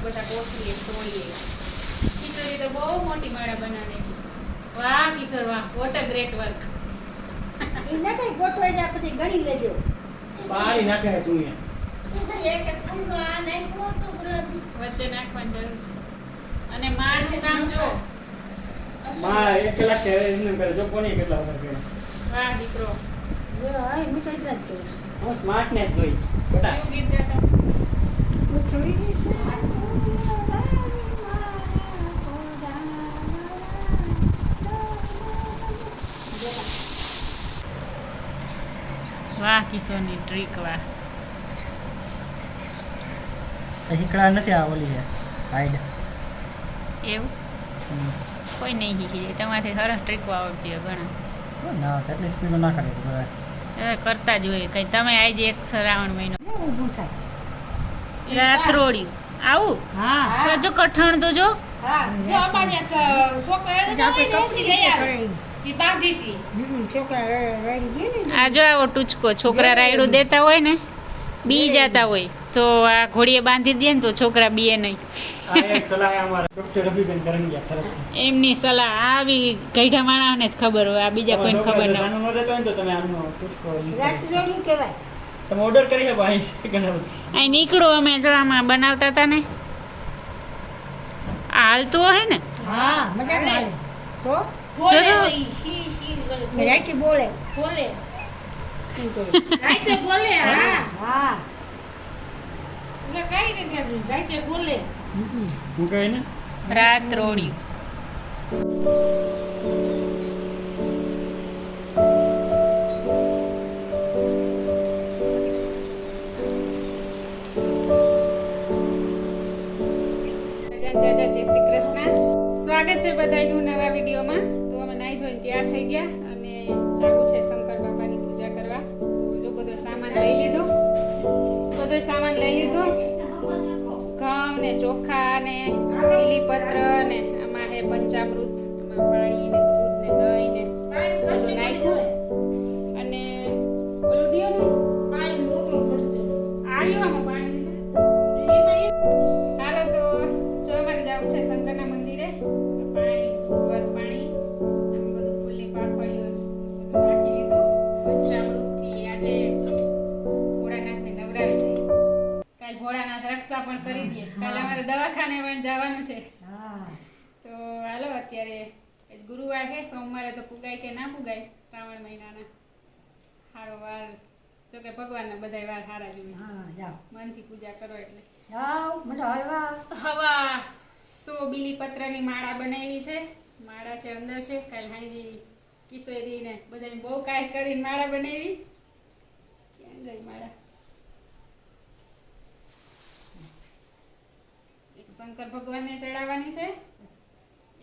બધા કોથળીએ તોડીએ. કિશોરી તો બહુ મોટી માળા બનાવે. વાહ કિશોર વાહ, વોટ અ ગ્રેટ વર્ક. એ ના કઈ ગોઠવાઈ જાય પછી ગણી લેજો. પાણી નાખે તું વચ્ચે નાખવાની જરૂર છે. અને માળનું કામ જો. માં 1 કલાક છે એમને કરે જો કોની કેટલા વાર કરે. વાહ દીકરો. જો આ મીઠાઈ જ કે હું સ્માર્ટનેસ જોઈ બેટા. કયું ગીત ગાતા? વાહ કિશોરની ટ્રીક વાહ. હીકડા નથી આ ઓલી છે હાઈડ. એવું કોઈ નહીં શીખી જાય. તમારાથી સરસ ટ્રીકો આવડતી હોય ઘણા. ના એટલી સ્પીડ ના કરે હવે કરતા જ હોય કંઈ. તમે આજે એક શ્રાવણ મહિનો ઊભું થાય. રાત્રોડ્યું આવું. હા જો કઠણ તો જો. છોકરા રાડી ગયા ને આ જો આવો ટૂચકો છોકરા રાયડું દેતા હોય ને બી જતા હોય તો આ ઘોડીએ બાંધી દે ને તો છોકરા બીએ નહીં. આ એક સલાહ અમારા ડોક્ટર રવિબેન કરંગિયા તરફથી. એમની સલાહ આવી ગઈઢા માણસને જ ખબર હોય, આ બીજા કોઈને ખબર ના હોય. નાનું ન રહેતો હોય ને તો તમે આનો ટૂચકો use કરી રાત શકો. જોડ્યું કહેવાય. તમે ઓર્ડર કરી શકો અહીં છે ઘણા બધા. અહીં નીકળો અમે જો આમાં બનાવતા હતા ને આ હાલતું હોય ને હા મજા આવે તો જો જો. રાતે બોલે શું કહે? હા હું કહે ને રાત્રોડ્યું. જય શ્રી કૃષ્ણ. સ્વાગત છે બધાનું નવા વિડીયોમાં. તો અમે નાહી ધોઈને તૈયાર થઈ ગયા અને જાવું છે શંકર બાપાની પૂજા કરવા. તો જો બધો સામાન લઈ લીધો. ઘઉં ને ચોખા ને બીલીપત્ર ને આમાં હે પંચામૃત, આમાં પાણી ને દૂધ ને દહીં ને બધું નાખ્યું. અને ઓલું દિયો ને આળ્યો આમાં પાણી. હાલો તો જો અમારે જવું છે શંકરના મંદિરે. પાણી વર પાણી આમ બધું ફૂલની પાખડીઓ બધું નાખી લીધું. પંચામૃતથી આજે ભોળાનાથને નવરાવી દઈએ. કાલ ભોળાનાથ રક્ષા પણ કરી દઈએ. કાલ અમારે દવાખાને પણ જવાનું છે. હા તો હાલો અત્યારે ગુરુવાર છે, સોમવારે તો પુગાય કે ના પુગાય શ્રાવણ મહિનાના સારો વાર. જો કે ભગવાનના બધાય વાર સારા જોઈએ. હા જાઓ મનથી પૂજા કરો એટલે. જાઓ મને હળવા હવા 100 બીલીપત્રની માળા બનાવી છે. માળા છે અંદર છે. કાલ હાંજી કિશોરીને બધાને બહુ કાંઈ કરીને માળા બનાવી. ક્યાં ગઈ માળા? એક શંકર ભગવાનને ચડાવવાની છે,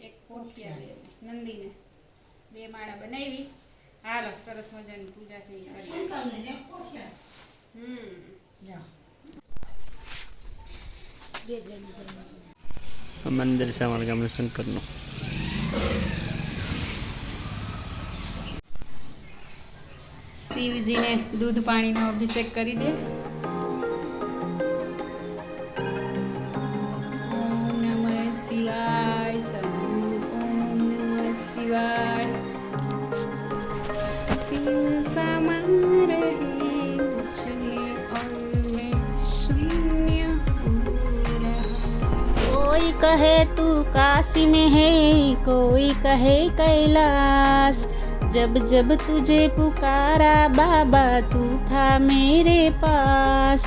એક પોઠિયા નંદીને 2 માળા બનાવી. હાલો સરસ મજાની પૂજા છે એ કરીએ. જાઓ મંદિર છે અમારા ગામનું શંકરનું. શિવજીને દૂધ પાણીનો અભિષેક કરી દે. ઓમ નમઃ શિવાય. ઓમ નમઃ શિવાય. શિવ સમા રહે મુझमें और मैं शून्य हो रहा. कोई कहे तू काशी में है, कोई कहे कैलाश. जब जब तुझे पुकारा बाबा तू था मेरे पास.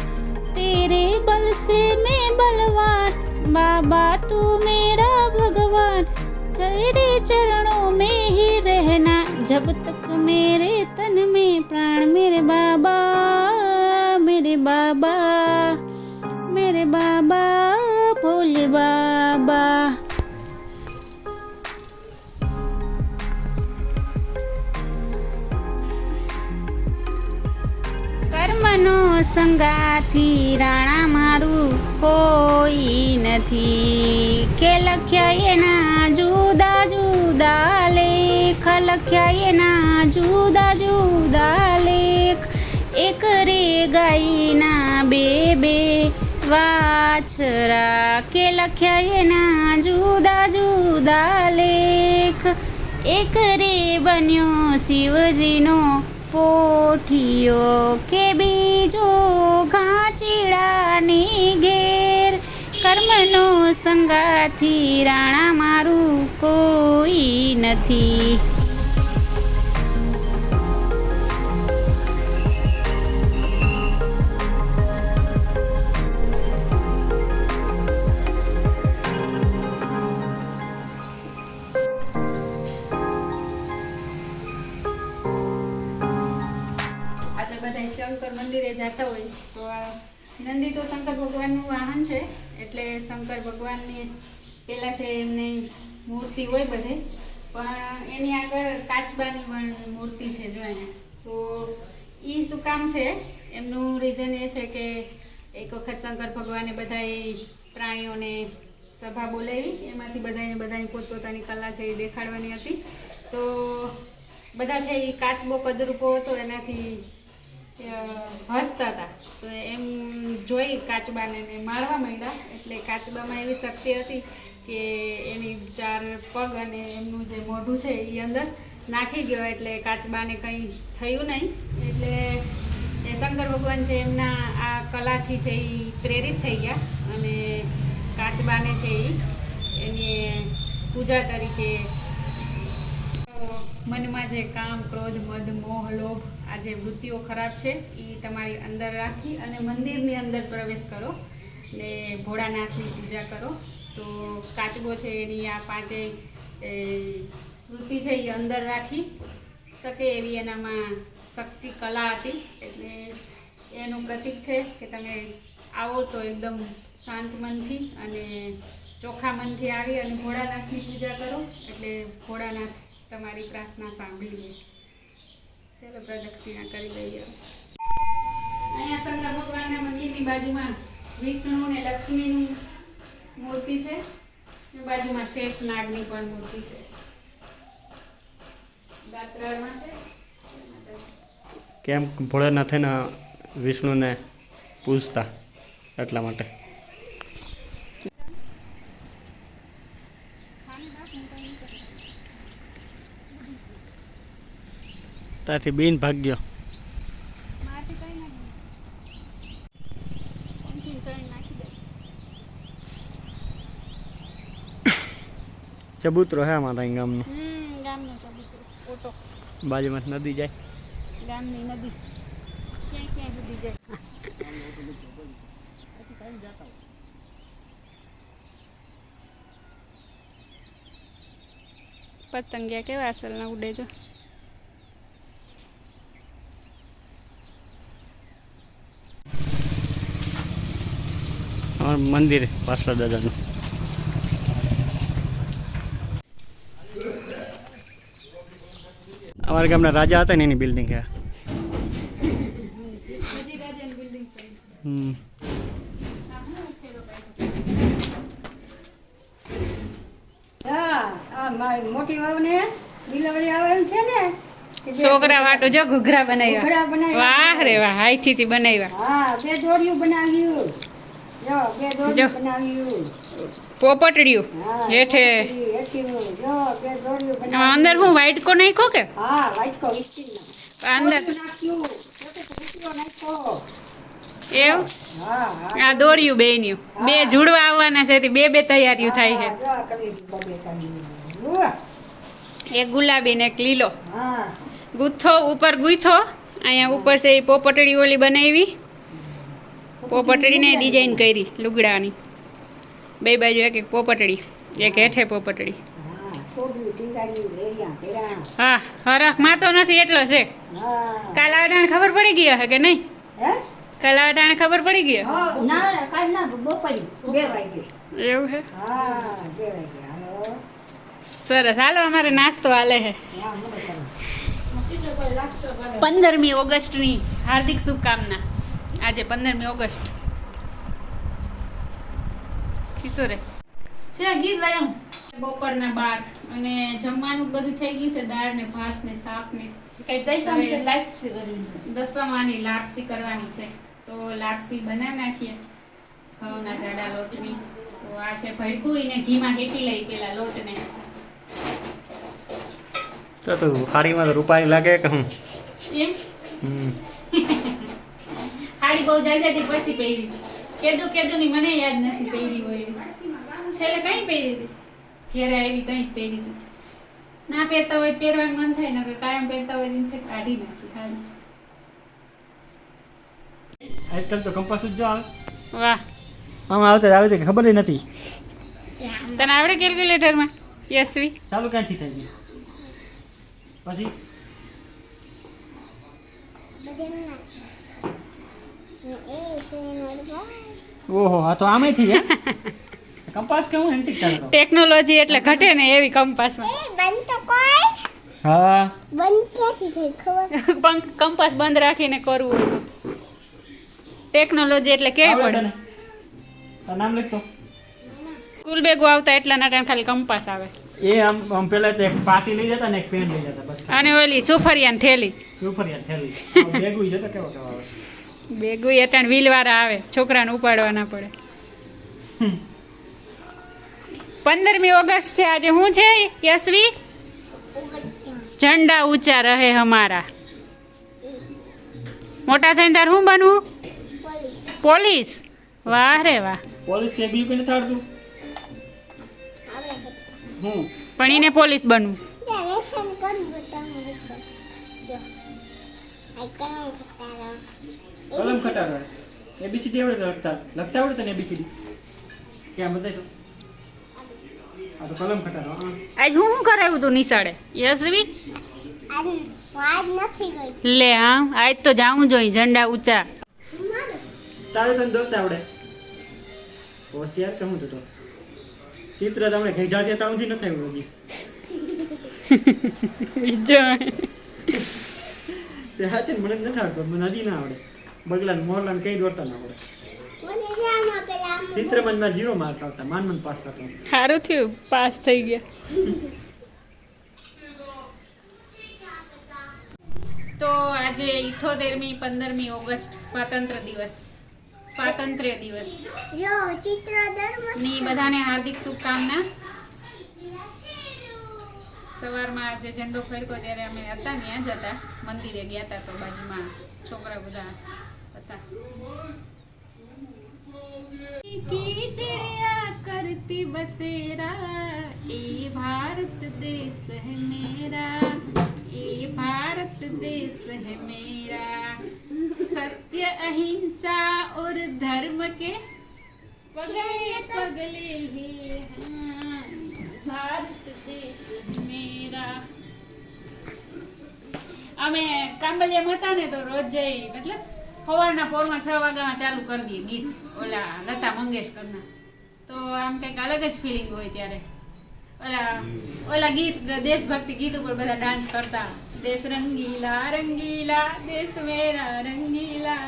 तेरे बल से मैं बलवान बाबा तू मेरा भगवान. तेरे चरणों में ही रहना जब तक मेरे तन में प्राण. मेरे बाबा मेरे बाबा मेरे बाबा भोले बाबा. કર્મનો સંગાથી રાણા મારું કોઈ નથી. કે લખ્યા એના જુદા જુદા લેખ. લખ્યા એના જુદા જુદા લેખ. એક રે ગાયના બે વાછરા કે લખ્યા એના જુદા જુદા લેખ. એક રે બન્યો શિવજીનો પોઠિયો કે બીજો ઘાંચીડાની ઘેર. કર્મનો સંગાથી રાણા મારું કોઈ નથી. આપણે બધા શંકર મંદિરે જતા હોય તો નંદી તો શંકર ભગવાનનું વાહન છે, એટલે શંકર ભગવાનની પહેલાં છે એમની મૂર્તિ હોય બધે, પણ એની આગળ કાચબાની પણ મૂર્તિ છે જો એને. તો એ શું કામ છે એમનું રીઝન એ છે કે એક વખત શંકર ભગવાને બધા પ્રાણીઓને સભા બોલાવી, એમાંથી બધાની પોતપોતાની કલા છે એ દેખાડવાની હતી. તો બધા છે એ કાચબો કદરૂપો હતો એનાથી હસતા હતા. તો એમ જોઈ કાચબાને મારવા માંડ્યા. એટલે કાચબામાં એવી શક્તિ હતી કે એની 4 પગ અને એમનું જે મોઢું છે એ અંદર નાખી ગયો, એટલે કાચબાને કંઈ થયું નહીં. એટલે એ શંકર ભગવાન છે એમના આ કલાથી છે એ પ્રેરિત થઈ ગયા અને કાચબાને છે એની પૂજા તરીકે મનમાં જે કામ, ક્રોધ, મદ, મોહ, લોભ આ જે વૃત્તિઓ ખરાબ છે એ તમારી અંદર રાખી અને મંદિરની અંદર પ્રવેશ કરો ને ભોળાનાથની પૂજા કરો. તો કાચબો છે એની આ 5 વૃત્તિ છે એ અંદર રાખી શકે એવી એનામાં શક્તિ કલા હતી. એટલે એનું પ્રતીક છે કે તમે આવો તો એકદમ શાંત મનથી અને ચોખ્ખા મનથી આવી અને ભોળાનાથની પૂજા કરો, એટલે ભોળાનાથ તમારી પ્રાર્થના સાંભળી લે. ચાલો પ્રદક્ષિણા કરી દઈએ. અહીંયા શંકર ભગવાનના મંદિરની બાજુમાં વિષ્ણુ ને લક્ષ્મીની મૂર્તિ છે, બાજુમાં શેષ નાગની પણ મૂર્તિ છે. ગાત્રામાં છે. કેમ ભોળાનાથ એને વિષ્ણુને પૂજતા એટલા માટે. ત્યાંથી બેન ભાગ્યો. ચબૂતરો હે અમારા અહીં ગામનો. ગામનો ચબૂતરો ઓટો, બાજુમાં નદી જાય. ગામની નદી ક્યાં ક્યાં સુધી જાય. પતંગિયા કેવા અસલના ઉડે જો. મંદિર પાછળ દાદાનું. અમારા ગામના રાજા હતા ને એની બિલ્ડિંગ છે. આ મારી મોટી વહુને ડિલિવરી આવવાનું છે ને, છોકરા વાટો જો ઘૂઘરા બનાવ્યા. ઘૂઘરા બનાવ્યા. વાહ રે વાહ, હાઈથી બનાવ્યા. હા 2 દોરીયું બનાવ્યું. જો 2 જો. દોરીયું બનાવ્યું. પોપટડિયું હા, હેઠે. હેઠું. જો 2 દોરીયું આમાં બનાવ્યું. અંદર હું વાઈટ કો નાખ્યો કે હા વાટકો વિસ્તીર્ણ અંદર નાખ્યું. વિસ્તીર્ણ નાખ્યો. એવું. હા હા આ દોર્યું બેન્યું 2 જુડવા આવવાના છે, 2 તૈયારીઓ થાય છે. જો કરી દીધું, 2 કરી દીધું. એક ગુલાબી ને એક લીલો. હા ગુથ્થો ઉપર ગુથ્થો. અહીંયા ઉપર છે એ પોપટડી ઓલી બનાવી, પોપટડીને ડિઝાઇન કરી લુગડાની. 2 બાજુ એક એક પોપટડી, એક હેઠે પોપટડી. હા થોડું ટીંગાડ્યું લેરિયા પેરા. હા હરખ માં તો નથી એટલો છે. હા કાલાવડાને ખબર પડી ગઈ હશે કે નહીં? હે કાલાવડાને ખબર પડી ગઈ? ના કાલ ના બપોરે 2 વાગે. એવું છે. હા 2 વાગે. હાલો સરસ, હાલો અમારે નાસ્તો હાલે છે. હા મને કરો. 15મી ઓગસ્ટની હાર્દિક શુભકામના. આજે 15મી ઓગસ્ટ. કિશોરે છે ગીત લાયું. બપોરના 12 અને જમવાનું બધું થઈ ગયું છે. દાળ ને ભાત ને શાક ને કઈ દઈસામ છે લાઈટ છે કરી. દસમાની લાપસી કરવાની છે, તો લાપસી બનાવી નાખીએ. ઘઉંના જાડા લોટની. તો આ છે ભડકું ને ઘીમાં હેકી લઈ પેલા લોટને. તો હાડીમાં તો રૂપાળી લાગે કે હું એમ હમ હાડી બહુ જાજાતી પછી પહેરી. કેદું ની મને યાદ નથી પહેરી હોય એવી. છેલ્લે કઈ પહેરી હતી? ઘેરે આવી કઈ પહેરી હતી. ના પહેરતા હોય પહેરવાનું મન થાય ને કાયમ પહેરતા હોય તો કાઢી નાખી હાડી. આજકાલ તો કંપાસ જ જો આવે વાહ, આમાં આવતા આવે છે કે ખબર નથી. તને આવડે કેલ્ક્યુલેટરમાં? યશવી ચાલુ ક્યાંથી થાય છે પછી ઓહો આ તો આમે થઈ ગયા કંપાસ કે હું એન્ટિક કરે તો ટેકનોલોજી એટલે ઘટે ને એવી કંપાસમાં. હા પણ કંપાસ બંધ રાખીને કરવું હોય તો ટેકનોલોજી એટલે કેવી આવડે પડે. તને? તારું નામ લખતો સ્કૂલ બેગો આવતા એટલા ટાઈમ ખાલી કંપાસ આવે. એ આમ પેલા તો એક પાટી લઈ જતા ને એક પેન લઈ જતા બસ અને ઓલી સુફરિયાન થેલી ઉપર યાર થેલી બેગુઈ જતો કેવો કેવો આવે બેગું એટાણ વ્હીલવાળા આવે, છોકરાને ઉપાડવા ના પડે. 15મી ઓગસ્ટ છે આજે. શું છે યશવી? ઝંડા ઊંચા રહે હમારા. મોટા થઈને તાર શું બનવું? પોલીસ. વાહ રે વાહ. પોલીસ છે બીજું કઈ નથી આવડતું હું પણ એને પોલીસ બનવું. કલમ ખટારો એબીસીડી આવડે તો લખતા આવડે તને એબીસીડી કેમ બતાવી આ તો કલમ ખટારો હા આજ હું કરાવ્યું તું નિશાળે યશવી? લે હા, આજ તો જાવું જોઈએ. ઝંડા ઊંચા. તારે તને દોડતા આવડે હોશિયાર કે હું તો ચિત્ર તમને ઘેજા છે તાવ નથી આવ્યું હજી બીજો તે હાથે મને નથી આવડતો મને હજી ના આવડે બગલાને મોરલાને કઈ દોડતા ના આવડે ચિત્રમાં માં 0 માર્ક આવતા માન પાસ થતો સારું થયું પાસ થઈ ગયા. તો આજે 78મી 15મી ઓગસ્ટ સ્વાતંત્ર્ય દિવસ ની બધાને હાર્દિક શુભકામના. સવારમાં આજે ઝંડો ફરક્યો ત્યારે અમે હતા ત્યાં જ હતા, મંદિરે ગયા હતા તો બાજુમાં છોકરા બધા હતા. की चिड़िया करती बसेरा ए भारत देश है मेरा, ए भारत देश है मेरा, सत्य अहिंसा और धर्म के पगले पगले है भारत देश है मेरा. અમે કાંબલિયામાં હતા ને તો રોજ જઈ મતલબ સવારના પોરમાં 6 વાગ્યામાં ચાલુ કરી દઈએ ગીત ઓલા લતા મંગેશકરના. તો આમ કંઈક અલગ જ ફિલિંગ હોય ત્યારે. ઓલા ગીત દેશભક્તિ ગીત ઉપર બધા ડાન્સ કરતા. દેશ રંગીલા રંગીલા દેશ મેરા રંગીલા.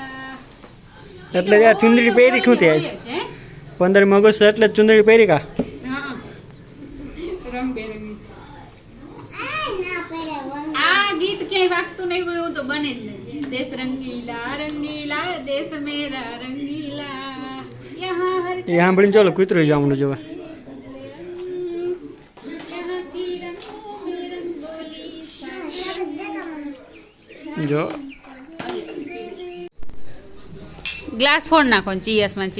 એટલે આ ચુંદડી પહેરી શું થાય 15મી ઓગસ્ટ એટલે ચુંદડી પહેરી કા હા રંગબેરંગી. આ ગીત ક્યાંય વાગતું નહીં હોય એવું તો બને જ નહીં. देश रंगीला रंगीला देश मेरा रंगीला यहाँ हर એ સાંભળીને ચાલો કૂતરું જવાનું જોવા यहाँ की रंगोली જો ગ્લાસ ફોડ નાખો ચીયર્સમાં